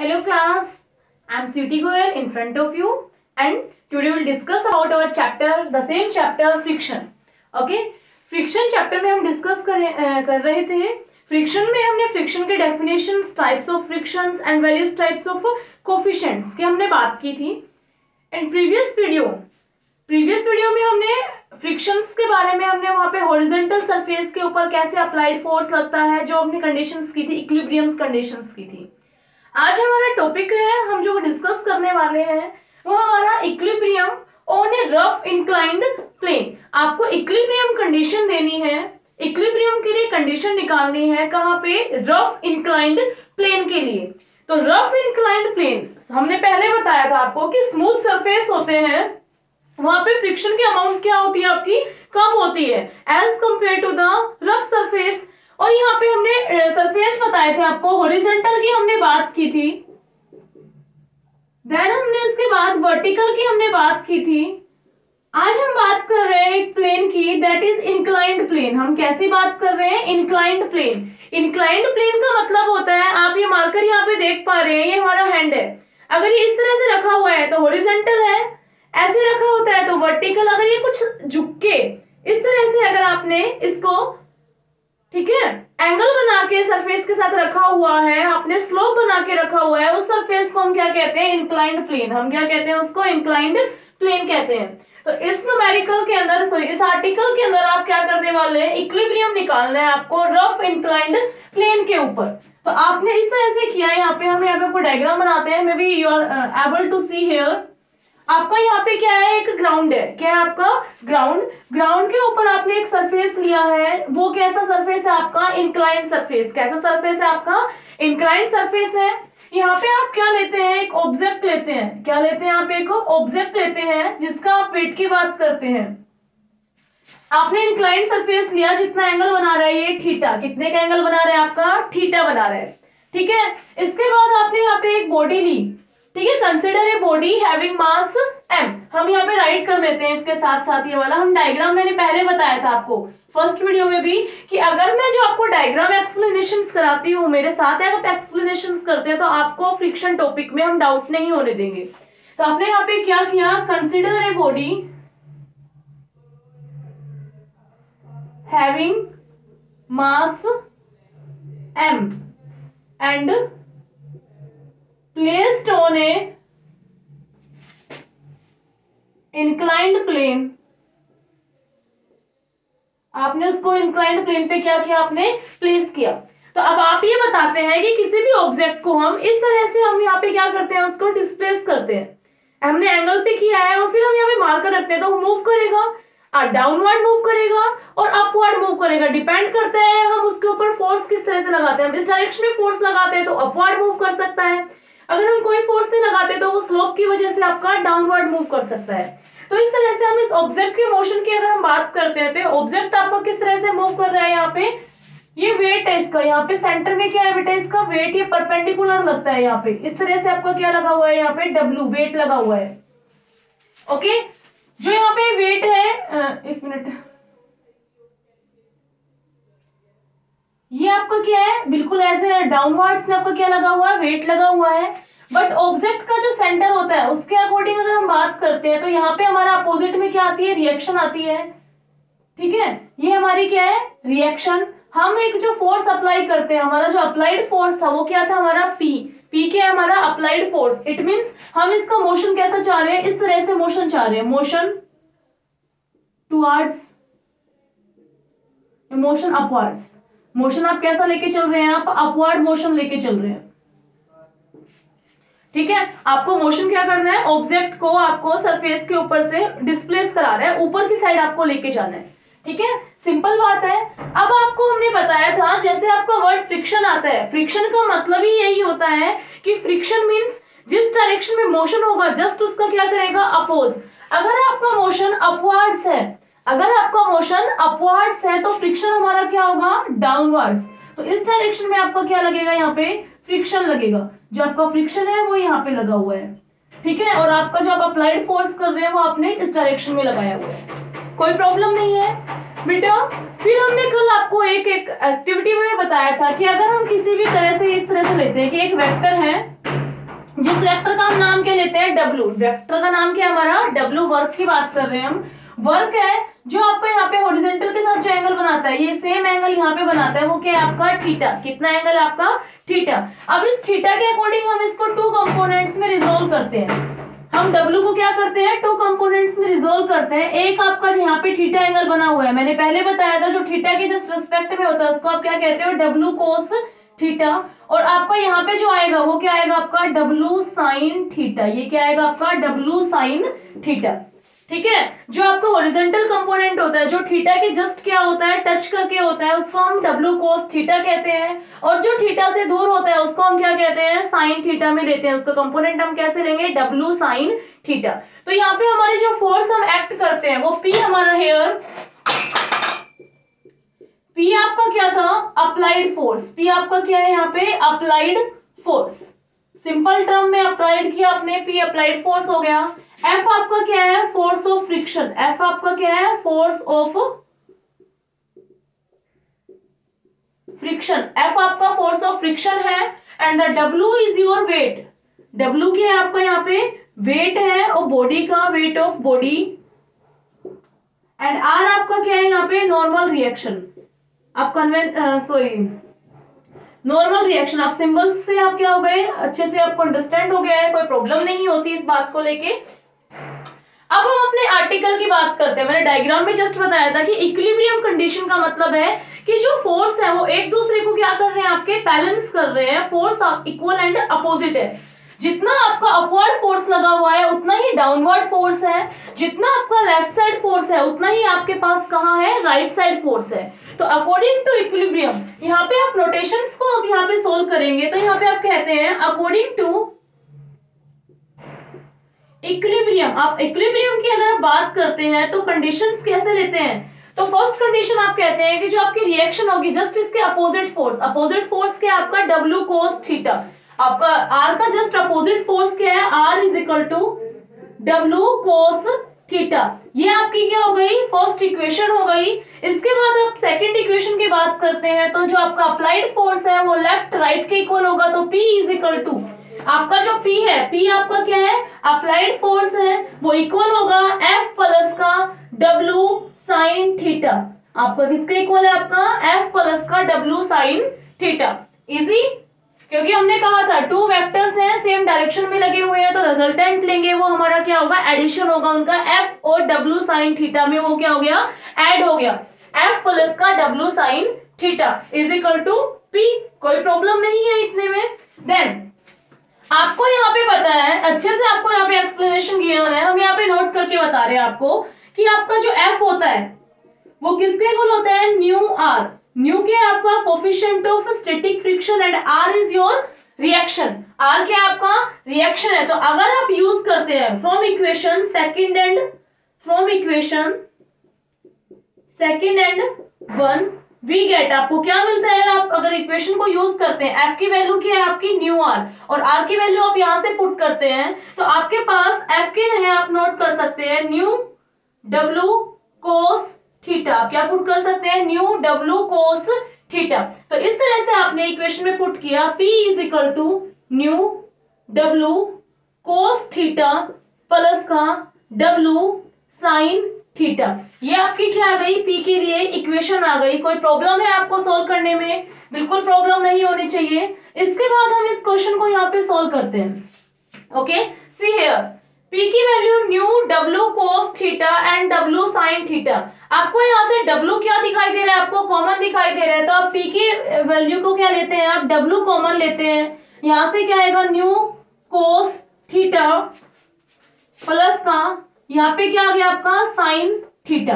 Hello class, I am Sweety Goyal in front of you and today we will discuss about our chapter, the same chapter friction. Okay, friction chapter में हम discuss कर रहे थे. Friction में हमने friction के definitions, types of frictions and various types of coefficients की हमने बात की थी. इन प्रीवियस वीडियो में हमने फ्रिक्शंस के बारे में हमने वहां पे हॉरिजॉन्टल सरफेस के ऊपर कैसे अप्लाइड फोर्स लगता है जो हमने कंडीशंस की थी, इक्विलिब्रियम कंडीशंस की थी. आज हमारा टॉपिक है, हम जो डिस्कस करने वाले हैं वो हमारा equilibrium on a rough inclined plane. आपको इक्विलिब्रियम कंडीशन देनी है, इक्विलिब्रियम के लिए कंडीशन निकालनी है. कहाँ पे? रफ इंक्लाइंड प्लेन के लिए. तो रफ इंक्लाइंड प्लेन हमने पहले बताया था आपको कि स्मूथ सरफेस होते हैं, वहां पे फ्रिक्शन की अमाउंट क्या होती है आपकी? कम होती है as compare to the rough surface. और यहाँ पे हमने सरफेस बताए थे आपको, हॉरिजॉन्टल की हमने बात की थी, देन हमने उसके बाद वर्टिकल की हमने बात की थी. आज हम बात कर रहे हैं एक प्लेन की, दैट इज इंक्लाइंड प्लेन. हम कैसी बात कर रहे हैं? Inclined plane. इंक्लाइंड प्लेन का मतलब होता है, आप ये मार्कर यहाँ पे देख पा रहे हैं, ये हमारा हैंड है. अगर ये इस तरह से रखा हुआ है तो हॉरिजॉन्टल है, ऐसे रखा होता है तो वर्टिकल. अगर ये कुछ झुक के इस तरह से अगर आपने इसको, ठीक है, एंगल बना के सरफेस के साथ रखा हुआ है, आपने स्लोप बना के रखा हुआ है, उस सरफेस को हम क्या कहते हैं? Inclined plane. हम क्या कहते हैं उसको? इंक्लाइंड प्लेन कहते हैं. तो इस न्यूमेरिकल के अंदर, सॉरी इस आर्टिकल के अंदर आप क्या करने वाले हैं? इक्विलिब्रियम निकालना है आपको रफ इंक्लाइंड प्लेन के ऊपर. तो आपने इस तरह से किया. यहाँ पे हम यहाँ पे कोई डायग्राम बनाते हैं, maybe you are able to see here. आपका यहाँ पे क्या है? एक ग्राउंड है. क्या है आपका? ग्राउंड. ग्राउंड के ऊपर आपने एक सरफेस लिया है. वो कैसा सरफेस है आपका? Inclined surface. कैसा सरफेस है आपका? इंक्लाइंड सरफेस है. यहाँ पे आप क्या लेते हैं? एक ऑब्जेक्ट लेते हैं. क्या लेते हैं? आप एक ऑब्जेक्ट लेते हैं जिसका आप वेट की बात करते हैं. आपने इंक्लाइंड सरफेस लिया, जितना एंगल बना रहा है ये थीटा. कितने का एंगल बना रहा है आपका? थीटा बना रहा है. ठीक है. इसके बाद आपने यहाँ पे एक बॉडी ली. ठीक है, consider a body having mass m. हम यहाँ पे राइट कर देते हैं इसके साथ साथ ये वाला. हम डायग्राम मैंने पहले बताया था आपको फर्स्ट वीडियो में भी कि अगर मैं जो आपको डायग्राम एक्सप्लेनेशंस कराती हूँ, मेरे साथ अगर आप एक्सप्लेनेशंस करते हैं तो आपको फ्रिक्शन टॉपिक में हम डाउट नहीं होने देंगे. तो आपने यहाँ पे क्या किया? Consider a body having mass m and placed on a inclined plane. आपने उसको इंक्लाइंड प्लेन पे क्या किया? आपने प्लेस किया. तो अब आप ये बताते हैं कि किसी भी ऑब्जेक्ट को हम इस तरह से हम यहाँ पे क्या करते हैं? उसको डिस्प्लेस करते हैं. हमने एंगल पे किया है और फिर हम यहाँ पे मार्कर रखते हैं तो मूव करेगा, डाउनवर्ड मूव करेगा और अपवर्ड मूव करेगा. डिपेंड करता है हम उसके ऊपर फोर्स किस तरह से लगाते हैं. हम इस डायरेक्शन में फोर्स लगाते हैं तो अपवर्ड मूव कर सकता है. अगर हम कोई फोर्स नहीं लगाते तो वो स्लोप की वजह से आपका डाउनवर्ड मूव कर सकता है. तो इस तरह से हम इस ऑब्जेक्ट के मोशन की अगर हम बात करते हैं तो ऑब्जेक्ट आपका किस तरह से मूव कर रहा है? यहाँ पे ये वेट है इसका, यहाँ पे सेंटर में क्या है बेटा? इसका वेट ये परपेंडिकुलर लगता है. यहाँ पे इस तरह से आपका क्या लगा हुआ है? यहाँ पे W वेट लगा हुआ है. ओके, जो यहाँ पे वेट है, एक मिनट, ये आपका क्या है? बिल्कुल ऐसे डाउनवर्ड्स में आपका क्या लगा हुआ है? वेट लगा हुआ है. बट ऑब्जेक्ट का जो सेंटर होता है उसके अकॉर्डिंग अगर हम बात करते हैं तो यहाँ पे हमारा अपोजिट में क्या आती है? रिएक्शन आती है. ठीक है, ये हमारी क्या है? रिएक्शन. हम एक जो फोर्स अप्लाई करते हैं, हमारा जो अप्लाइड फोर्स था वो क्या था? हमारा P क्या है? हमारा अप्लाइड फोर्स. इट मींस हम इसका मोशन कैसा चाह रहे हैं? इस तरह से मोशन चाह रहे हैं. Motion towards, motion upwards. Motion आप कैसा लेके चल रहे हैं? आप अपवर्ड मोशन लेके चल रहे हैं. ठीक है, आपको मोशन क्या करना है? ऑब्जेक्ट को आपको सरफेस के ऊपर से डिस्प्लेस करा रहा है, ऊपर की साइड आपको लेके जाना है. ठीक है, सिंपल बात है. अब आपको हमने बताया था, जैसे आपका वर्ड फ्रिक्शन आता है, फ्रिक्शन का मतलब ही यही होता है कि फ्रिक्शन मींस जिस डायरेक्शन में मोशन होगा जस्ट उसका क्या करेगा? अपोज. अगर आपका मोशन अपवर्ड्स है, अगर आपका मोशन अपवर्ड्स है तो फ्रिक्शन हमारा क्या होगा? डाउनवर्ड्स. तो इस डायरेक्शन में आपका क्या लगेगा? यहाँ पे फ्रिक्शन लगेगा. जो आपका फ्रिक्शन है वो यहाँ पे लगा हुआ है. ठीक है, और आपका जो आप अप्लाइड फोर्स कर रहे हैं वो आपने इस डायरेक्शन में लगाया हुआ है. कोई प्रॉब्लम नहीं है बेटा. फिर हमने कल आपको एक एक्टिविटी में बताया था कि अगर हम किसी भी तरह से इस तरह से लेते हैं कि एक वेक्टर है, जिस वेक्टर का हम नाम क्या लेते हैं, डब्ल्यू, वेक्टर का नाम क्या है हमारा, डब्ल्यू। वर्क की बात कर रहे हैं हम, वर्क है जो आपका यहाँ पे हॉरिजॉन्टल के साथ जो एंगल बनाता है, ये सेम एंगल यहाँ पे बनाता है, वो क्या है आपका थीटा। कितना एंगल है आपका, थीटा। अब इस थीटा के अकॉर्डिंग हम इसको टू कंपोनेंट्स में रिजोल्व करते हैं। हम W को क्या करते हैं, टू कंपोनेंट्स में रिजोल्व करते हैं। एक आपका यहाँ पे थीटा एंगल बना हुआ है, मैंने पहले बताया था, जो थीटा के जस्ट रिस्पेक्ट में होता है उसको आप क्या कहते हो, W cos थीटा। और आपका यहाँ पे जो आएगा वो क्या आएगा आपका W sin थीटा। ये क्या आएगा आपका W sin थीटा। ठीक है, जो आपका हॉरिजॉन्टल कंपोनेंट होता है, जो थीटा के जस्ट क्या होता है, टच करके होता है, उसको हम W cos थीटा कहते हैं। और जो थीटा से दूर होता है उसको हम क्या कहते हैं, साइन थीटा में लेते हैं। उसका कंपोनेंट हम कैसे लेंगे, W sin थीटा। तो यहाँ पे हमारे जो फोर्स हम एक्ट करते हैं वो P हमारा हेयर, P आपका क्या था, अप्लाइड फोर्स। P आपका क्या है यहाँ पे, अप्लाइड फोर्स। सिंपल टर्म में अप्लाइड किया आपने, P अप्लाइड फोर्स हो गया। F आपका क्या है, फोर्स ऑफ फ्रिक्शन। F आपका क्या है, फोर्स ऑफ फ्रिक्शन। F आपका फोर्स ऑफ फ्रिक्शन है। And the W is your weight. W क्या है आपका यहाँ पे, वेट है, और बॉडी का weight of body. And R आपका क्या है यहाँ पे, नॉर्मल रिएक्शन। आप नॉर्मल रिएक्शन। आप सिंबल्स से आप क्या हो गए, अच्छे से आपको अंडरस्टैंड हो गया है, कोई प्रॉब्लम नहीं होती इस बात को लेके। अब हम अपने आर्टिकल की बात करते हैं। मैंने डायग्राम में जस्ट बताया था कि इक्विलिब्रियम कंडीशन का मतलब है कि जो फोर्स है वो एक दूसरे को क्या कर रहे हैं, आपके बैलेंस कर रहे हैं। फोर्स आप इक्वल एंड अपोजिट है। जितना आपका अपवर्ड फोर्स लगा हुआ है उतना ही डाउनवर्ड फोर्स है, जितना आपका लेफ्ट साइड फोर्स है उतना ही आपके पास कहाँ है, राइट साइड फोर्स है। तो अकॉर्डिंग टू इक्विलिब्रियम, यहाँ पे आप नोटेशंस को अब यहाँ पे सोल्व करेंगे तो यहाँ पे आप कहते हैं अकॉर्डिंग टू इक्विलिब्रियम। आप इक्विलिब्रियम की अगर आप बात करते हैं तो कंडीशंस कैसे लेते हैं, तो फर्स्ट कंडीशन आप कहते हैं कि जो आपकी रिएक्शन होगी जस्ट इसके अपोजिट फोर्स। अपोजिट फोर्स क्या है आपका, W cos थीटा। आपका R का जस्ट अपोजिट फोर्स क्या है, R is equal to W cos theta. ये आपकी क्या हो गई, फर्स्ट इक्वेशन हो गई। इसके बाद आप सेकंड इक्वेशन की बात करते हैं तो जो आपका अप्लाइड फोर्स है वो लेफ्ट राइट के इक्वल होगा, तो P इज इक्वल टू आपका जो P है, P आपका क्या है, अप्लाइड फोर्स है, वो इक्वल होगा F प्लस का W sin थीटा। आपका किसके इक्वल है, आपका F प्लस का W sin थीटा। इजी, क्योंकि हमने कहा था टू वेक्टर्स हैं सेम डायरेक्शन में लगे हुए हैं, तो रिजल्टेंट लेंगे वो हमारा क्या होगा, एडिशन होगा उनका। F और W sin थीटा में वो क्या हो गया, ऐड हो गया। F प्लस का W sin theta is equal to P। कोई प्रॉब्लम नहीं है इतने में। देन आपको यहाँ पे पता है, अच्छे से आपको यहाँ पे एक्सप्लेनेशन किए हुए हैं, हम यहाँ पे नोट करके बता रहे हैं आपको कि आपका जो F होता है वो किसके इक्वल होता है, न्यू R। न्यू क्या है आपका, coefficient of static friction, and R is your reaction. R क्या है आपका, रिएक्शन है। तो अगर आप यूज करते हैं from equation second and one, we get, आपको क्या मिलता है, आप अगर इक्वेशन को यूज करते हैं, F की वैल्यू क्या है आपकी, न्यू R, और R की वैल्यू आप यहां से पुट करते हैं, तो आपके पास F के जगह आप नोट कर सकते हैं न्यू W cos थीटा। आप क्या पुट कर सकते हैं, न्यू W cos थीटा। तो इस तरह से आपने इक्वेशन में पुट किया P is equal to mu W cos theta plus का W sin थीटा। ये आपकी क्या आ गई, P के लिए इक्वेशन आ गई। कोई प्रॉब्लम है आपको सॉल्व करने में, बिल्कुल प्रॉब्लम नहीं होनी चाहिए। इसके बाद हम इस क्वेश्चन को यहाँ पे सॉल्व करते हैं। ओके, सी हियर, P की value new W cos theta and W sin theta. आपको यहाँ से W क्या दिखाई दे रहा है, आपको कॉमन दिखाई दे रहा है, तो आप P की वैल्यू को क्या लेते हैं, आप W कॉमन लेते हैं। यहाँ से क्या आएगा, न्यू cos थीटा प्लस का यहाँ पे क्या आ गया आपका साइन थीटा।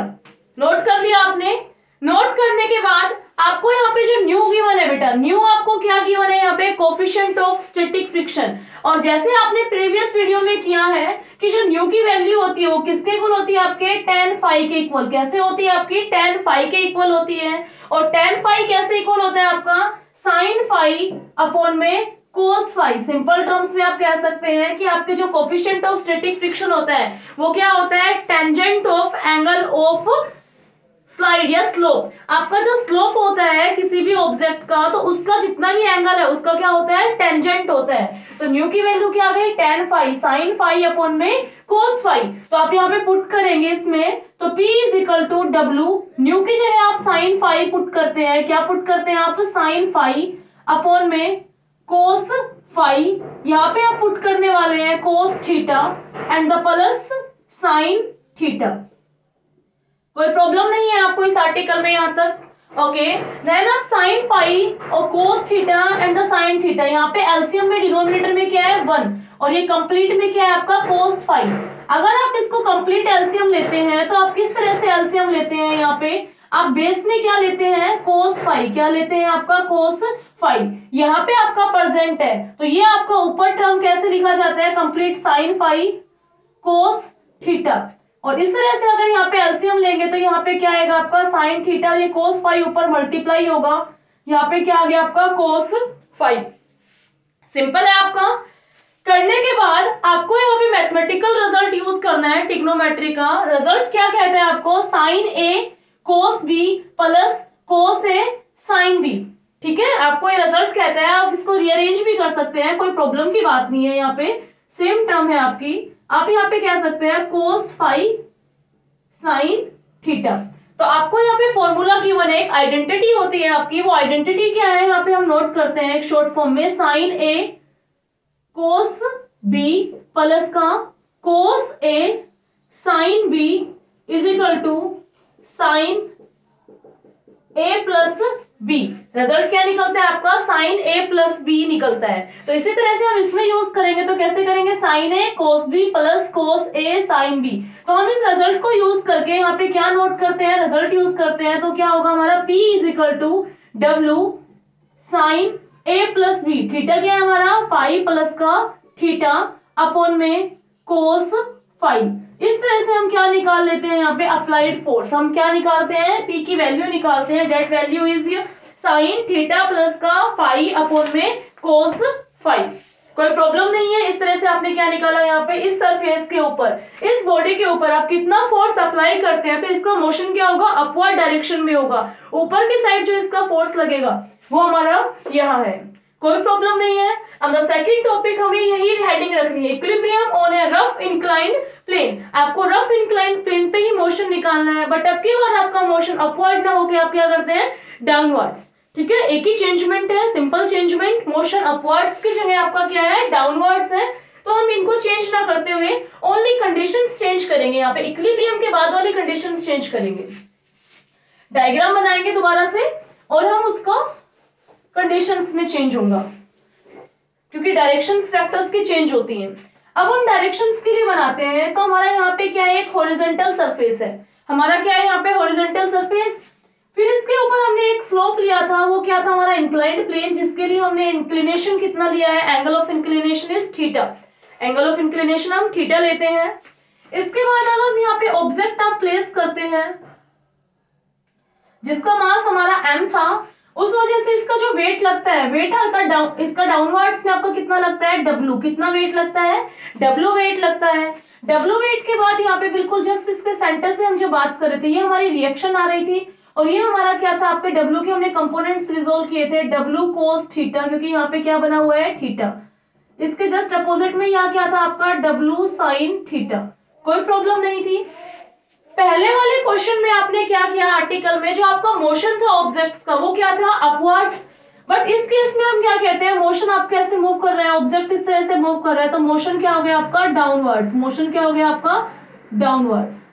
नोट कर दिया आपने। नोट करने के बाद आपको यहाँ पे जो न्यू गिवन है बेटा, न्यू आपको क्या गिवन है यहाँ पे, कोफिशिएंट ऑफ स्टैटिक फ्रिक्शन। और जैसे आपने प्रीवियस वीडियो में किया है कि जो न्यू की वैल्यू होती है वो किसके इक्वल होती है, आपके tan फाई के इक्वल। कैसे होती है आपकी, tan फाई के इक्वल होती है। और tan फाई कैसे इक्वल होता है आपका, साइन फाई अपॉन में कोस फाई। सिंपल टर्म्स में आप कह सकते हैं कि आपके जो कोफिशिएंट ऑफ स्टैटिक फ्रिक्शन होता है वो क्या होता है, tangent of angle of slide या स्लोप, आपका जो स्लोप होता है किसी भी ऑब्जेक्ट का, तो उसका जितना भी एंगल है उसका क्या होता है, टेंजेंट होता है। तो न्यू की वैल्यू क्या आ गई, tan phi sin phi upon में cos फाई। तो आप यहाँ पे पुट करेंगे इसमें, तो P is equal to W, mu की जगह आप sin फाई पुट करते हैं, क्या पुट करते हैं आप, sin फाई अपॉन में cos फाई, यहाँ पे आप पुट करने वाले हैं cos theta and the plus sin theta. कोई प्रॉब्लम नहीं है आपको इस आर्टिकल में यहाँ तक, ओके। देन आप sin फाई और cos theta and the sin theta, यहाँ पे एलसीएम में डिनोमिनेटर में क्या है 1 और ये कंप्लीट में क्या है आपका cos फाई। अगर आप इसको कंप्लीट एलसीएम लेते हैं तो आप किस तरह से एलसीएम लेते हैं, यहाँ पे आप बेस में क्या लेते हैं, cos फाई, क्या लेते हैं आपका cos फाई, यहाँ पे आपका प्रेजेंट है, तो ये आपका ऊपर टर्म कैसे लिखा जाता है, complete sin phi cos theta. और इस तरह से अगर यहाँ पे एलसीएम लेंगे तो यहाँ पे क्या आएगा आपका sin थीटा, ये cos फाई ऊपर मल्टीप्लाई होगा, यहाँ पे क्या आ गया आपका cos फाई। सिंपल है आपका। करने के बाद आपको यहाँ पे मैथमेटिकल रिजल्ट यूज करना है, ट्रिग्नोमेट्री का रिजल्ट क्या कहता है आपको, sin A cos B plus cos A sin B, ठीक है, आपको ये रिजल्ट कहता है। आप इसको रीअरेंज भी कर सकते हैं, कोई प्रॉब्लम की बात नहीं है, यहाँ पे सेम टर्म है आपकी, आप यहाँ पे कह सकते हैं cos फाई sin थीटा। तो आपको यहाँ पे फॉर्मूला गिवन है, एक आइडेंटिटी होती है आपकी, वो आइडेंटिटी क्या है यहाँ पे हम नोट करते हैं एक शॉर्ट फॉर्म में, sin A cos B plus का cos A sin B is equal to sin A plus B। Result क्या निकलता है आपका, sin A प्लस B निकलता है। तो इसी तरह से हम इसमें यूज करेंगे, तो कैसे करेंगे, sin A cos B plus cos A sin B। तो हम इस रिजल्ट को यूज करके यहाँ पे क्या नोट करते हैं, रिजल्ट यूज करते हैं, तो क्या होगा हमारा P is equal to W sin A plus B, theta क्या है हमारा फाई प्लस का थीटा अपॉन में cos फाई। इस तरह से हम क्या निकाल लेते हैं, यहाँ पे अप्लाइड फोर्स, हम क्या निकालते हैं, P की वैल्यू निकालते हैं, that value is sin theta plus का फाई अपॉन में cos फाई। कोई प्रॉब्लम नहीं है। इस तरह से आपने क्या निकाला, यहाँ पे इस सरफेस के ऊपर, इस बॉडी के ऊपर आप कितना फोर्स अप्लाई करते हैं तो इसका मोशन क्या होगा, अपवर्ड डायरेक्शन में होगा। ऊपर की साइड जो इसका फोर्स लगेगा वो हमारा यहाँ है, कोई प्रॉब्लम नहीं है। अब सेकंड टॉपिक हमें यही हेडिंग रखनी है, equilibrium on a rough inclined plane. आपको रफ इंक्लाइंड प्लेन पे ही मोशन निकालना है, बट अब की बार आपका मोशन अपवर्ड ना होके आप क्या करते हैं, डाउनवर्ड्स, ठीक है, एक ही चेंजमेंट है, सिंपल चेंजमेंट, मोशन अपवर्ड्स की जगह आपका क्या है, डाउनवर्ड्स है। तो हम इनको चेंज ना करते हुए ओनली कंडीशंस चेंज करेंगे, यहाँ पे इक्विलिब्रियम के बाद वाली कंडीशंस चेंज करेंगे। डायग्राम बनाएंगे दोबारा से और हम उसका कंडीशंस में चेंज होगा, क्योंकि डायरेक्शंस फैक्टर्स की चेंज होती हैं। अब हम डायरेक्शंस के लिए बनाते हैं, तो हमारा यहाँ पे क्या है, एक हॉरिजॉन्टल सरफेस है, हमारा क्या है यहाँ पे हॉरिजॉन्टल सरफेस। फिर इसके ऊपर हमने एक स्लोप लिया था, वो क्या था हमारा इंक्लाइंड प्लेन, जिसके लिए हमने इंक्लिनेशन कितना लिया है, angle of inclination is theta, angle of inclination हम थीटा लेते हैं। इसके बाद अब हम यहाँ पे ऑब्जेक्ट आप प्लेस करते हैं, जिसका मास हमारा m था, उस वजह से इसका जो वेट लगता है, वेट इसका डाउनवर्ड्स में आपका कितना लगता है, W, कितना वेट लगता है, W वेट लगता है। W वेट के बाद यहाँ पे बिल्कुल जस्ट इसके सेंटर से हम जो बात कर रहे थे, ये हमारी रिएक्शन आ रही थी, और ये हमारा क्या था, आपके W के हमने कंपोनेंट्स रिजोल्व किए थे, W cos थीटा, क्योंकि यहाँ पे क्या बना हुआ है, थीटा। इसके जस्ट अपोजिट में यहाँ क्या था आपका, W sin थीटा। कोई प्रॉब्लम नहीं थी। पहले वाले क्वेश्चन में आपने क्या किया, आर्टिकल में जो आपका मोशन था ऑब्जेक्ट्स का, वो क्या था, अपवर्ड्स। बट इस केस में हम क्या कहते हैं, मोशन आप कैसे मूव कर रहे हैं, ऑब्जेक्ट इस तरह से मूव कर रहा है, तो मोशन क्या हो गया आपका, डाउनवर्ड्स। मोशन क्या हो गया आपका, डाउनवर्ड्स।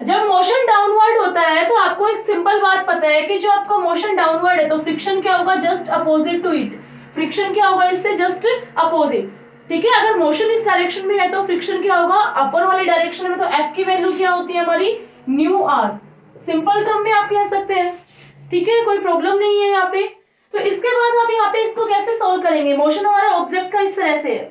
जब मोशन डाउनवर्ड होता है तो आपको एक सिंपल बात पता है कि जो आपका मोशन डाउनवर्ड है तो फ्रिक्शन क्या होगा, just opposite to it. Friction क्या होगा, इससे जस्ट अपोजिट, ठीक है। अगर मोशन इस डायरेक्शन में है तो फ्रिक्शन क्या होगा, अपर वाली डायरेक्शन में, तो F की वैल्यू क्या होती है हमारी, न्यू आर। सिंपल टर्म में आप कह सकते हैं, ठीक है, कोई प्रॉब्लम नहीं है यहाँ पे। तो इसके बाद आप यहाँ पे इसको कैसे सॉल्व करेंगे, मोशन हमारा ऑब्जेक्ट का इस तरह से है,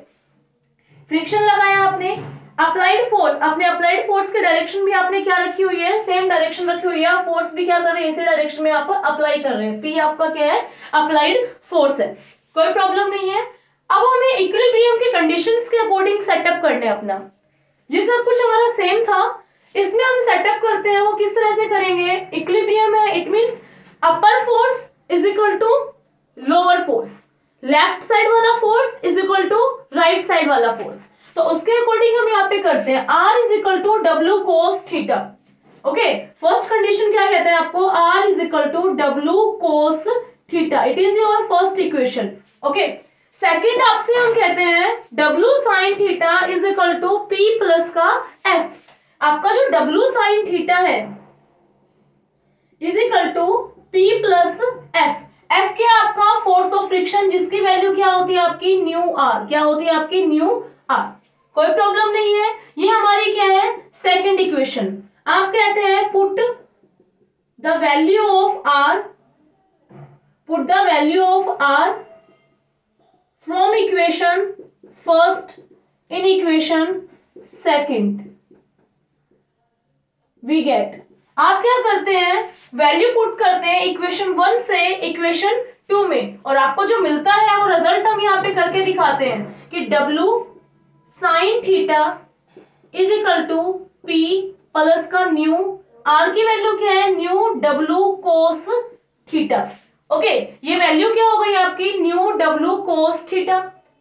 फ्रिक्शन लगाया आपने, अप्लाइड फोर्स, अपने अप्लाइड फोर्स के डायरेक्शन भी आपने क्या रखी हुई है, सेम डायरेक्शन रखी हुई है, फोर्स भी क्या कर रहे हैं, इसी डायरेक्शन में आप अप्लाई कर रहे हैं। P आपका क्या है, अप्लाइड फोर्स है, कोई प्रॉब्लम नहीं है। अब हमें इक्विलिब्रियम के कंडीशंस के अकॉर्डिंग सेटअप करना है अपना, ये सब कुछ हमारा सेम था, इसमें हम सेटअप करते हैं वो किस तरह से करेंगे, इक्विलिब्रियम है, it means upper force is equal to lower force, left side वाला force is equal to right side वाला फोर्स। तो उसके अकॉर्डिंग हम यहाँ पे करते हैं R is equal to W cos theta. Okay, first condition क्या कहते हैं आपको, R is equal to W cos theta, it is your first equation. Okay, second आपसे हम कहते हैं W sine theta is equal to P plus का F। आपका जो W साइन थीटा है is equal to P plus F। F क्या आपका फोर्स ऑफ फ्रिक्शन, जिसकी वैल्यू क्या होती है आपकी न्यू R, क्या होती है आपकी न्यू R। कोई प्रॉब्लम नहीं है, ये हमारी क्या है सेकेंड इक्वेशन। आप कहते हैं put the value of R, put the value of R from equation first in equation second, we get. आप क्या करते हैं, वैल्यू पुट करते हैं इक्वेशन 1 से इक्वेशन 2 में, और आपको जो मिलता है वो रिजल्ट हम यहाँ पे करके दिखाते हैं कि W sine theta is equal to P plus का न्यू R की वैल्यू क्या है mu W cos theta. Okay, ये वैल्यू क्या हो गई आपकी न्यू W कोस थीटा,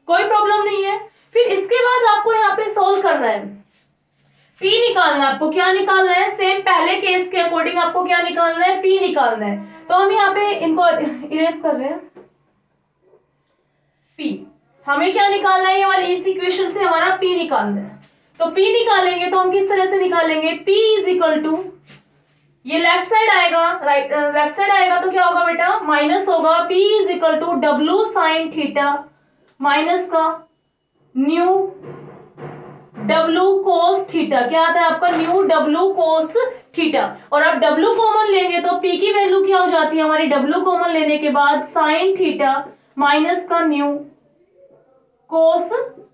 कोई प्रॉब्लम नहीं है। फिर इसके बाद आपको यहाँ पे सोल्व करना है, P निकालना है। आपको क्या निकालना है, सेम पहले केस के अकॉर्डिंग आपको क्या निकालना है, P निकालना है। तो हम यहाँ पे इनको इरेज कर रहे हैं, P हमें क्या निकालना है, हमारे इस इक्वेशन से हमारा P निकालना है। तो P निकालेंगे तो हम किस तरह से निकालेंगे, P इज इक्वल टू, ये लेफ्ट साइड आएगा, राइट लेफ्ट साइड आएगा तो क्या होगा बेटा माइनस होगा, P is equal to W sine theta minus का न्यू W कोस थीटा, क्या आता है आपका न्यू W कोस थीटा। और अब W कॉमन लेंगे तो P की वैल्यू क्या हो जाती है हमारी, W कॉमन लेने के बाद साइन थीटा माइनस का न्यू कोस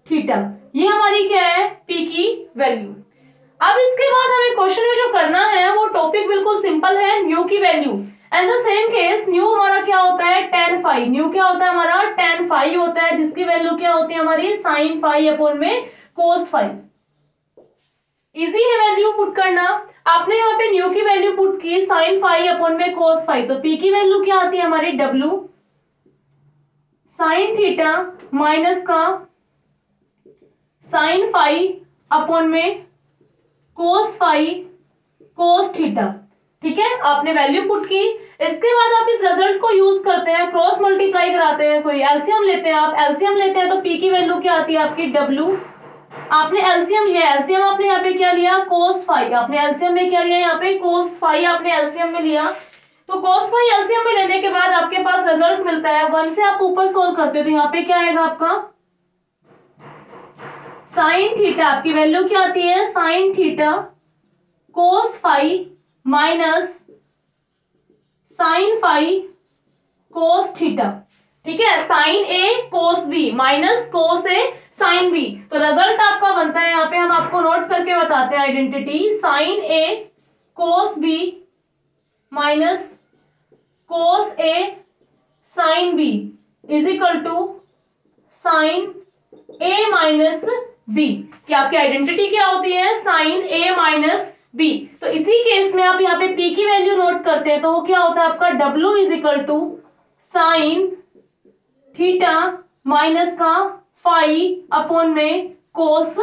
थीटा, ये हमारी क्या है P की वैल्यू। अब इसके बाद हमें क्वेश्चन में जो करना है वो टॉपिक बिल्कुल सिंपल है, न्यू की value. And the same case new हमारा क्या होता है tan फाई, न्यू क्या होता है हमारा tan फाई होता है, जिसकी वैल्यू क्या होती है हमारी साइन फाई अपॉन में कोस फाई। इजी है वैल्यू पुट करना, आपने यहाँ पे न्यू की वैल्यू पुट की साइन फाई अपॉन में कोस फाई, तो P की वैल्यू क्या आती है हमारी W साइन थीटा माइनस का साइन फाई अपॉन में कोस फाई कोस थीटा। ठीक है, आपने वैल्यू पुट की, इसके बाद आप इस रिजल्ट को यूज करते हैं, क्रॉस मल्टीप्लाई कराते हैं, सॉरी एलसीएम लेते हैं। आप एलसीएम लेते हैं तो P की वैल्यू क्या आती है आपकी W, आपने एलसीएम लिया, एलसीएम आपने यहाँ पे क्या लिया कोस फाई, आपने एलसीएम में क्या लिया यहाँ पे कोस फाई आपने एलसीएम में लिया। तो कोस फाई एलसीएम में लेने के बाद आपके पास रिजल्ट मिलता है, 1 से आप ऊपर सोल्व करते हो तो यहाँ पे क्या आएगा आपका साइन थीटा, आपकी वैल्यू क्या आती है sine theta cos phi minus sine phi cos theta. ठीक है, sine A cos B minus cos A sine B, तो रिजल्ट आपका बनता है, यहाँ पे हम आपको नोट करके बताते हैं identity, sine A cos B minus cos A sine B is equal to sine A minus B. क्या आपकी आइडेंटिटी क्या होती है साइन ए माइनस बी। तो इसी केस में आप यहाँ पे P की वैल्यू नोट करते हैं तो वो क्या होता है आपका W is equal to sine theta minus का फाई अपॉन में कोस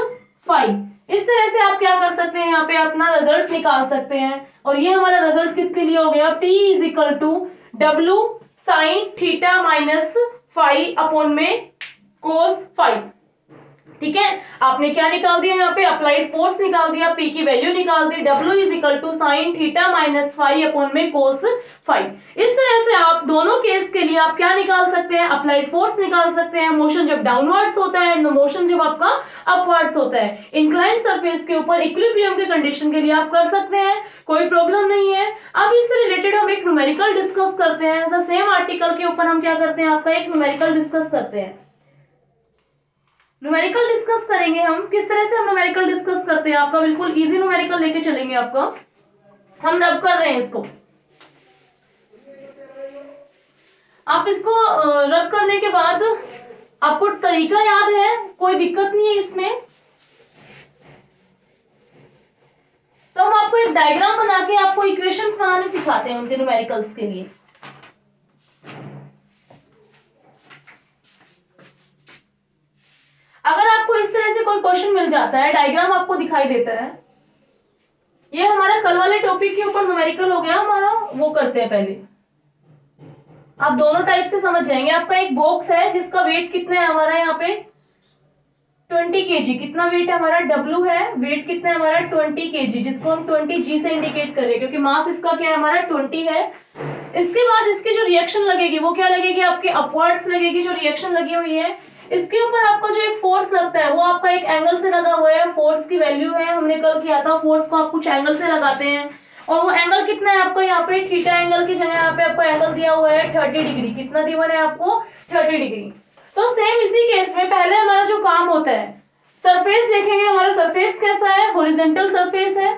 फाई। इस तरह से आप क्या कर सकते हैं, यहाँ पे अपना रिजल्ट निकाल सकते हैं। और ये हमारा रिजल्ट किसके लिए हो गया, P is equal to W sine theta minus phi upon में कोस फाई। ठीक है, आपने क्या निकाल दिया यहाँ पे अप्लाइड फोर्स निकाल दिया, P की वैल्यू निकाल दी, W is equal to sine theta minus phi upon में कोस फाई। इस तरह से आप दोनों केस के लिए आप क्या निकाल सकते हैं, अप्लाइड फोर्स निकाल सकते हैं, मोशन जब डाउनवर्ड्स होता है, मोशन जब आपका अपवर्ड्स होता है, इंक्लाइंड सरफेस के ऊपर इक्विलिब्रियम के कंडीशन के लिए आप कर सकते हैं, कोई प्रॉब्लम नहीं है। अब इससे रिलेटेड हम एक न्यूमेरिकल डिस्कस करते हैं, सेम आर्टिकल के ऊपर हम क्या करते हैं आपका एक न्यूमेरिकल डिस्कस करते हैं। न्यूमेरिकल डिस्कस करेंगे हम, किस तरह से हम न्यूमेरिकल डिस्कस करते हैं, आपका बिल्कुल इजी न्यूमेरिकल लेके चलेंगे आपका। हम रब कर रहे हैं इसको, आप इसको रब करने के बाद आपको तरीका याद है, कोई दिक्कत नहीं है इसमें। तो हम आपको एक डायग्राम बना के आपको इक्वेशंस बनाने सिखाते हैं उनके न्यूमेरिकल्स के लिए। अगर आपको इस तरह से कोई क्वेश्चन मिल जाता है, डायग्राम आपको दिखाई देता है, ये हमारा कल वाले टॉपिक के ऊपर न्यूमेरिकल हो गया हमारा, वो करते हैं पहले। आप दोनों टाइप से समझ जाएंगे। आपका एक बॉक्स है जिसका वेट कितना है हमारा यहाँ पे 20 kg, कितना वेट है हमारा, W है, वेट कितना है हमारा 20 kg, जिसको हम 20g से इंडिकेट कर रहे हैं क्योंकि मास इसका क्या है हमारा 20 है। इसके बाद इसकी जो रिएक्शन लगेगी वो क्या लगेगी, आपके अपवर्ड्स लगेगी जो रिएक्शन लगी हुई है। इसके ऊपर आपका जो एक फोर्स लगता है वो आपका एक एंगल से लगा हुआ है। फोर्स की वैल्यू है, हमने कल किया था, फोर्स को आप कुछ एंगल से लगाते हैं और वो एंगल कितना है आपको यहाँ पे, थीटा एंगल की जगह यहाँ पे आपको एंगल दिया हुआ है 30 डिग्री। कितना दिया है आपको 30 डिग्री। तो सेम इसी केस में पहले हमारा जो काम होता है, सरफेस देखेंगे, हमारा सरफेस कैसा है, हॉरिजॉन्टल सरफेस है।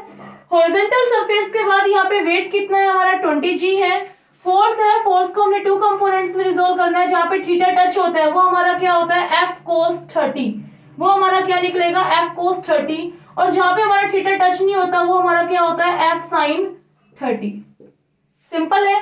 हॉरिजॉन्टल सरफेस के बाद यहाँ पे वेट कितना है हमारा 20g है। फोर्स है, फोर्स को हमने टू कंपोनेंट्स में रिजोल्व करना है। जहां पे थीटा टच होता है वो हमारा क्या होता है F cos 30, वो हमारा क्या निकलेगा F cos 30। और जहां पे हमारा थीटा टच नहीं होता वो हमारा क्या होता है F sin 30। सिंपल है,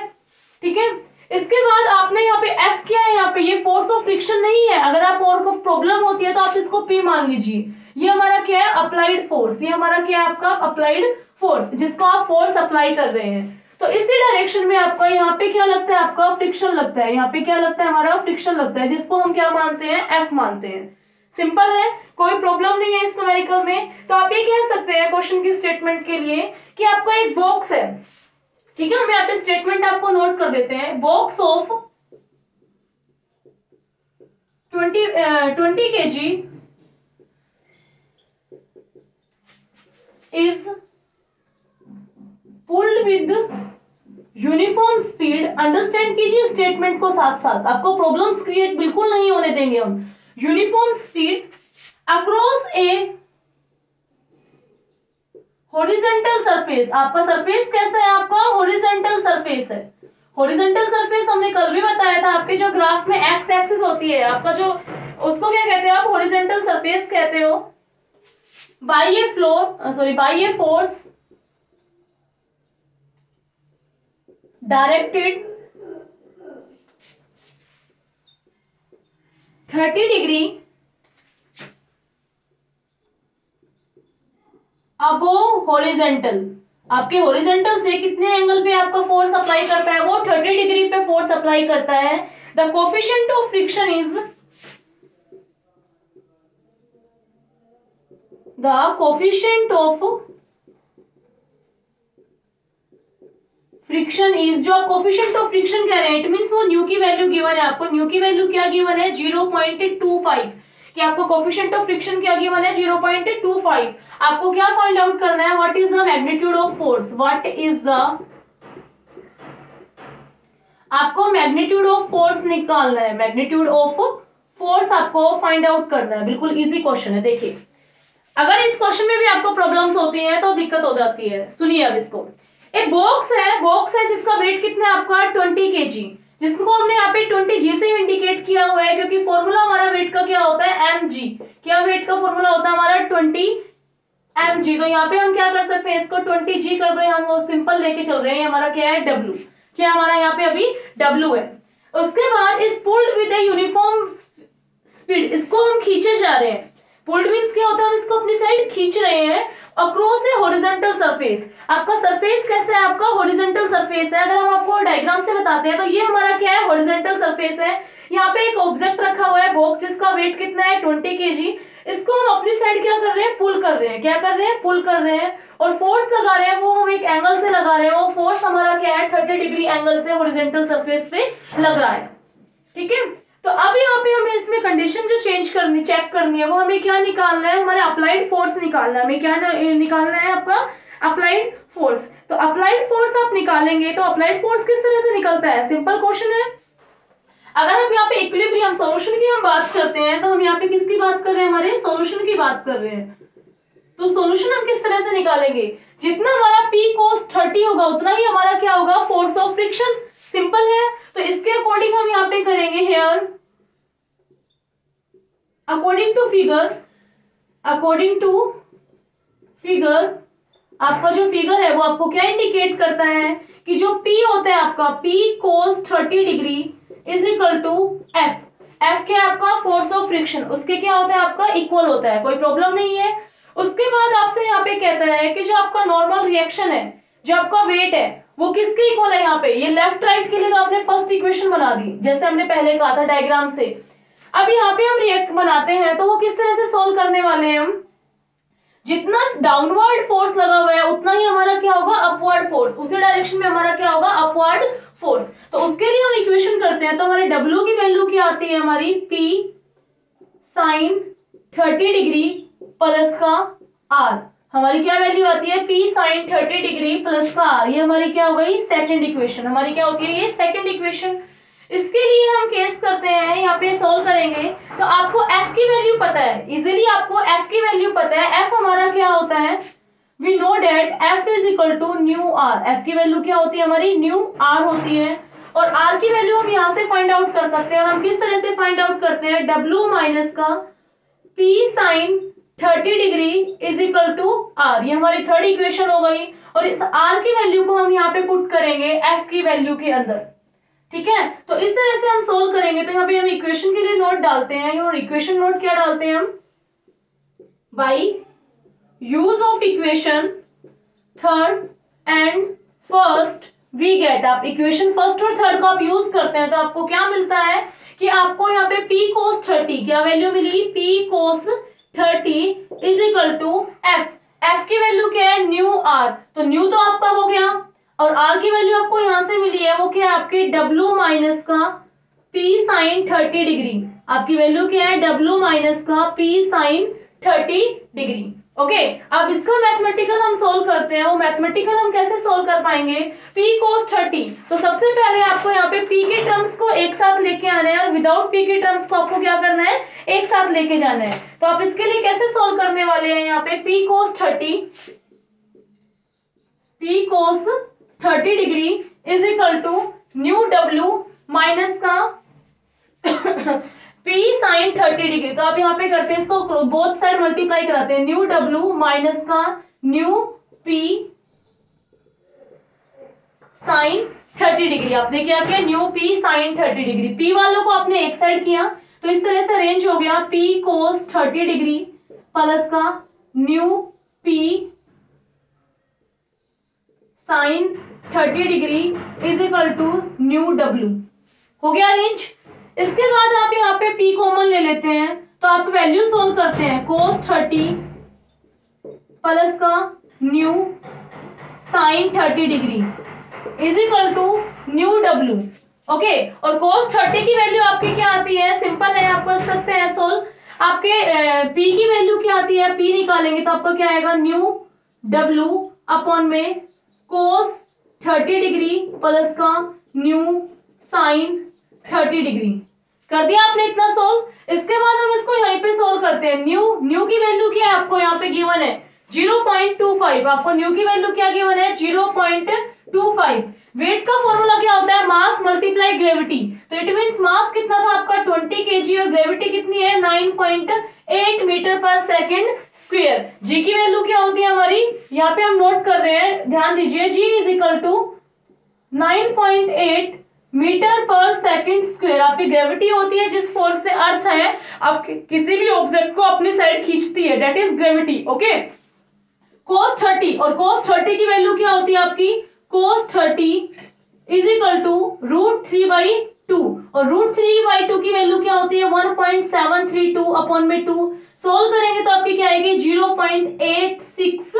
ठीक है। इसके बाद आपने यहाँ पे F किया है, यहाँ पे ये फोर्स ऑफ फ्रिक्शन नहीं है। अगर आप और को प्रॉब्लम होती है तो आप इसको P मान लीजिए। ये हमारा क्या है अप्लाइड फोर्स, ये हमारा क्या है आपका अप्लाइड फोर्स, जिसको आप फोर्स अप्लाई कर रहे हैं। तो इसी डायरेक्शन में आपका यहाँ पे क्या लगता है, आपका फ्रिक्शन लगता है। यहाँ पे क्या लगता है हमारा फ्रिक्शन लगता है, जिसको हम क्या मानते हैं F मानते हैं। सिंपल है, कोई प्रॉब्लम नहीं है इस न्यूमेरिकल में। तो आप ये कह सकते हैं क्वेश्चन की स्टेटमेंट के लिए कि आपका एक बॉक्स है, ठीक है। हम यहाँ पे स्टेटमेंट आपको नोट कर देते हैं। Box of 20 kg is pulled with uniform speed. Understand कीजिए स्टेटमेंट को साथ साथ, आपको प्रॉब्लम्स क्रिएट बिल्कुल नहीं होने देंगे हम। यूनिफॉर्म स्पीड अक्रॉस ए हॉरिजॉन्टल सरफेस। आपका सरफेस कैसा है, आपका हॉरिजॉन्टल सरफेस है। हॉरिजॉन्टल सरफेस हमने कल भी बताया था, आपके जो ग्राफ में एक्स एक्सिस होती है आपका जो, उसको क्या कहते हैं आप, हॉरिजॉन्टल सरफेस कहते हो। By a floor sorry by a force directed 30 degree above horizontal. आपके हॉरिजॉन्टल से कितने एंगल पे आपका फोर्स अप्लाई करता है, वो 30 डिग्री पे फोर्स अप्लाई करता है। The coefficient of friction is, the coefficient of friction is, जो आप कोफिशिएंट ऑफ फ्रिक्शन कह रहे हैं, इट मींस वो न्यू की वैल्यू गिवन है आपको। न्यू की वैल्यू क्या गिवन है 0.25, कि आपको कोफिशिएंट ऑफ फ्रिक्शन क्या गिवन है 0.25। आपको क्या फाइंड आउट करना है, what is the magnitude of force, what is the, आपको मैग्नीट्यूड ऑफ फोर्स निकालना है। मैग्नीट्यूड ऑफ फोर्स आपको फाइंड आउट करना है। बिल्कुल इजी क्वेश्चन है। देखिए अगर इस क्वेश्चन में भी आपको प्रॉब्लम्स होती हैं तो दिक्कत हो जाती है। सुनिए अब इसको, एक बॉक्स है जिसका वेट कितना है आपका 20 kg, जिसको हमने यहाँ पे 20g से इंडिकेट किया हुआ है क्योंकि फॉर्मूला हमारा वेट का क्या होता है mg। क्या वेट का फॉर्मूला होता है हमारा 20 mg। तो यहाँ पे हम क्या कर सकते हैं, इसको 20g कर दो, हम वो सिंपल लेके चल रहे हैं। हमारा क्या है w, क्या हमारा यहाँ पे अभी w है। उसके बाद इस pulled with a uniform speed, इसको हम खींचे जा रहे हैं। पुल्ड मींस क्या होता है, हम इसको अपनी साइड खींच रहे हैं अक्रॉस ए हॉरिजॉन्टल सरफेस। आपका सरफेस कैसा है, आपका हॉरिजॉन्टल सरफेस है। अगर हम आपको डायग्राम से बताते हैं तो ये हमारा क्या है हॉरिजॉन्टल सरफेस है। यहाँ पे एक ऑब्जेक्ट रखा हुआ है बॉक्स, जिसका वेट कितना है 20 kg। इसको हम अपनी साइड क्या कर रहे हैं, पुल कर रहे हैं। क्या कर रहे हैं, पुल कर रहे हैं। और फोर्स लगा रहे हैं वो हम एक एंगल से लगा रहे हैं। वो फोर्स हमारा क्या है 30 डिग्री एंगल से हॉरिजॉन्टल सरफेस पे लग रहा है, ठीक है। तो अब यहाँ पे हमें इसमें कंडीशन जो चेंज करनी, चेक करनी है, वो हमें क्या निकालना है, हमारे अप्लाइड फोर्स निकालना है। हमें क्या निकालना है, आपका अप्लाइड फोर्स। तो अप्लाइड फोर्स आप निकालेंगे तो अप्लाइड फोर्स किस तरह से निकलता है, सिंपल क्वेश्चन है। अगर हम यहाँ पे इक्विलिब्रियम सॉल्यूशन की हम बात करते हैं तो हम यहाँ पे किसकी बात कर रहे हैं, हमारे सॉल्यूशन की बात कर रहे हैं। तो सॉल्यूशन हम किस तरह से निकालेंगे, जितना हमारा P cos 30 होगा उतना ही हमारा क्या होगा, फोर्स ऑफ फ्रिक्शन। सिंपल है। तो इसके अकॉर्डिंग हम यहाँ पे करेंगे हेयर, अकॉर्डिंग टू फिगर आपका जो फिगर है वो आपको क्या इंडिकेट करता है कि जो P होता है आपका P cos 30 degree is equal to F। F क्या है आपका फोर्स ऑफ फ्रिक्शन, उसके क्या होता है आपका इक्वल होता है, कोई प्रॉब्लम नहीं है। उसके बाद आपसे यहाँ पे कहता है कि जो आपका नॉर्मल रिएक्शन है, जो आपका वेट है, वो किसके इक्वल है। यहाँ पे ये लेफ्ट राइट के लिए तो आपने फर्स्ट इक्वेशन बना दी जैसे हमने पहले कहा था डायग्राम से। अब यहाँ पे हम रिएक्ट बनाते हैं तो वो किस तरह से सॉल्व करने वाले हैं हम, जितना डाउनवर्ड फोर्स लगा हुआ है उतना ही हमारा क्या होगा अपवर्ड फोर्स, उसी डायरेक्शन में हमारा क्या होगा अपवर्ड फोर्स। तो उसके लिए हम इक्वेशन करते हैं तो हमारे W की वैल्यू क्या आती है हमारी P साइन 30 डिग्री प्लस का R। हमारी क्या वैल्यू आती है P साइन 30 डिग्री प्लस का R। ये हमारी क्या हो गई सेकंड इक्वेशन, हमारी क्या होती है ये सेकंड इक्वेशन। इसके लिए हम केस करते हैं, यहाँ पे सॉल्व करेंगे तो आपको F की वैल्यू पता है, इजीली आपको F की वैल्यू पता है। F हमारा क्या होता है, we know that F is equal to mu R। F की वैल्यू क्या होती है हमारी न्यू R होती है, और R की वैल्यू हम यहाँ से फाइंड आउट कर सकते हैं। और हम किस तरह से फाइंड आउट करते हैं, W माइनस का P sine 30 degree is equal to R। ये हमारी थर्ड इक्वेशन हो गई, और इस R की वैल्यू को हम यहाँ पे पुट करेंगे F की वैल्यू के अंदर, ठीक है। तो इस तरह से हम सोल्व करेंगे। तो यहाँ पे हम इक्वेशन के लिए नोट डालते हैं, और इक्वेशन नोट क्या डालते हैं हम, by use of equation third and first we get. आप इक्वेशन फर्स्ट और थर्ड को आप यूज करते हैं तो आपको क्या मिलता है कि आपको यहाँ पे P cos 30 क्या वैल्यू मिली, P cos 30 is equal to F। F की वैल्यू क्या है न्यू R, तो न्यू तो आपका हो गया, और R की वैल्यू आपको यहां से मिली है वो क्या है आपकी W माइनस का P साइन 30 डिग्री। आपकी वैल्यू क्या है W माइनस का P साइन 30 डिग्री। ओके, अब इसका मैथमेटिकल हम सोल्व करते हैं। वो मैथमेटिकल हम कैसे सोल्व कर पाएंगे, P cos 30। तो सबसे पहले आपको यहाँ पे P के टर्म्स को एक साथ लेके आना है, और विदाउट P के टर्म्स को आपको क्या करना है एक साथ लेके जाना है। तो आप इसके लिए कैसे सोल्व करने वाले हैं, यहाँ पे P cos 30 degree is equal to mu W minus का P साइन 30 डिग्री। तो आप यहाँ पे करते हैं इसको बोथ साइड मल्टीप्लाई कराते हैं, न्यू W माइनस का न्यू P साइन 30 डिग्री। आपने क्या किया mu P sine 30 degree, P वालों को आपने एक साइड किया तो इस तरह से अरेंज हो गया P cos 30 डिग्री प्लस का mu P sine 30 degree is equal to mu W। हो गया अरेंज। इसके बाद आप यहाँ पे P कॉमन ले लेते हैं तो आप वैल्यू सोल्व करते हैं, cos 30 प्लस का mu sine 30 degree is equal to mu W। Okay, और cos 30 की वैल्यू आपकी क्या आती है, सिंपल है, आप कर सकते हैं सोल्व। आपके P की वैल्यू क्या आती है, P निकालेंगे तो आपका क्या आएगा न्यू W अपॉन में cos 30 डिग्री प्लस का न्यू साइन 30 डिग्री। कर दिया आपने इतना सोल्व। इसके बाद हम इसको यहीं पे सोल्व करते हैं। न्यू की वैल्यू क्या है आपको यहाँ पे गिवन है 0.25। आपको न्यू की वैल्यू क्या गिवन है 0.25। वेट का फॉर्मूला क्या होता है, मास मल्टीप्लाई ग्रेविटी। तो इट मींस मास कितना था आपका 20 kg और ग्रेविटी कितनी है 9.8 मीटर पर सेकंड स्क्वायर। जी की वैल्यू क्या होती है हमारी, यहाँ पे हम नोट कर रहे हैं, ध्यान दीजिए, जी इज इक्वल टू 9.8 मीटर पर सेकंड स्क्वायर। आपकी ग्रेविटी होती है जिस फोर्स से अर्थ है आप किसी भी ऑब्जेक्ट को अपनी साइड खींचती है, that is gravity. Okay, cos 30, और cos 30 की वैल्यू क्या होती है आपकी, cos 30 इज इक्वल टू √3/2, और √3/2 की वैल्यू क्या होती है 1.732 अपॉन में 2। सोल्व करेंगे तो आपकी क्या आएगी 0.86।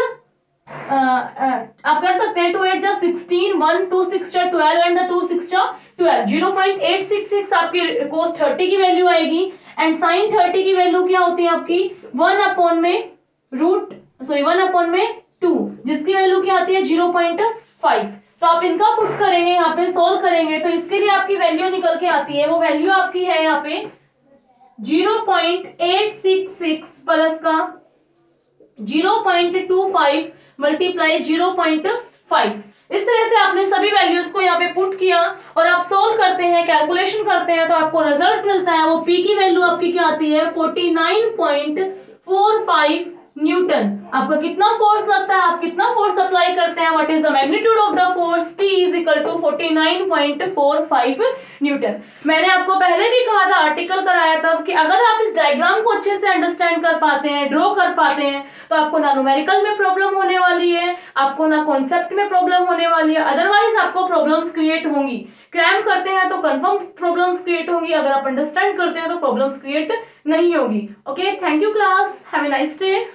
आप कर सकते हैं 2 8 जा 16, 1 2 6 जा 12 एंड 2 6 जा 12, 0.866 आपकी cos 30 की वैल्यू आएगी। एंड sin 30 की वैल्यू क्या होती है आपकी 1 अपॉन में 2, जिसकी वैल्यू क्या आती है 0.5। तो आप इनका पुट करेंगे यहाँ पे सोल्व करेंगे तो इसके लिए आपकी वैल्यू निकल के आती है, वो वैल्यू आपकी है यहाँ पे 0.866 प्लस का 0.25 मल्टीप्लाई 0.5। इस तरह से आपने सभी वैल्यूज को यहाँ पे पुट किया और आप सोल्व करते हैं, कैलकुलेशन करते हैं तो आपको रिजल्ट मिलता है। वो P की वैल्यू आपकी क्या आती है 49.45 न्यूटन। आपका कितना फोर्स लगता है, आप कितना फोर्स अप्लाई करते हैं, what is the magnitude of the force, P is equal to 49.45 newton. मैंने आपको पहले भी कहा था, आर्टिकल कराया था कि अगर आप इस डायग्राम को अच्छे से अंडरस्टैंड कर पाते हैं, ड्रॉ कर पाते हैं, तो आपको ना न्यूमेरिकल में प्रॉब्लम होने वाली है, आपको ना कॉन्सेप्ट में प्रॉब्लम होने वाली है, अदरवाइज आपको प्रॉब्लम्स क्रिएट होंगी। क्रैम करते हैं तो कंफर्म प्रॉब्लम्स क्रिएट होंगी, अगर आप अंडरस्टैंड करते हैं तो प्रॉब्लम्स क्रिएट नहीं होगी। Okay, thank you class, have a nice day.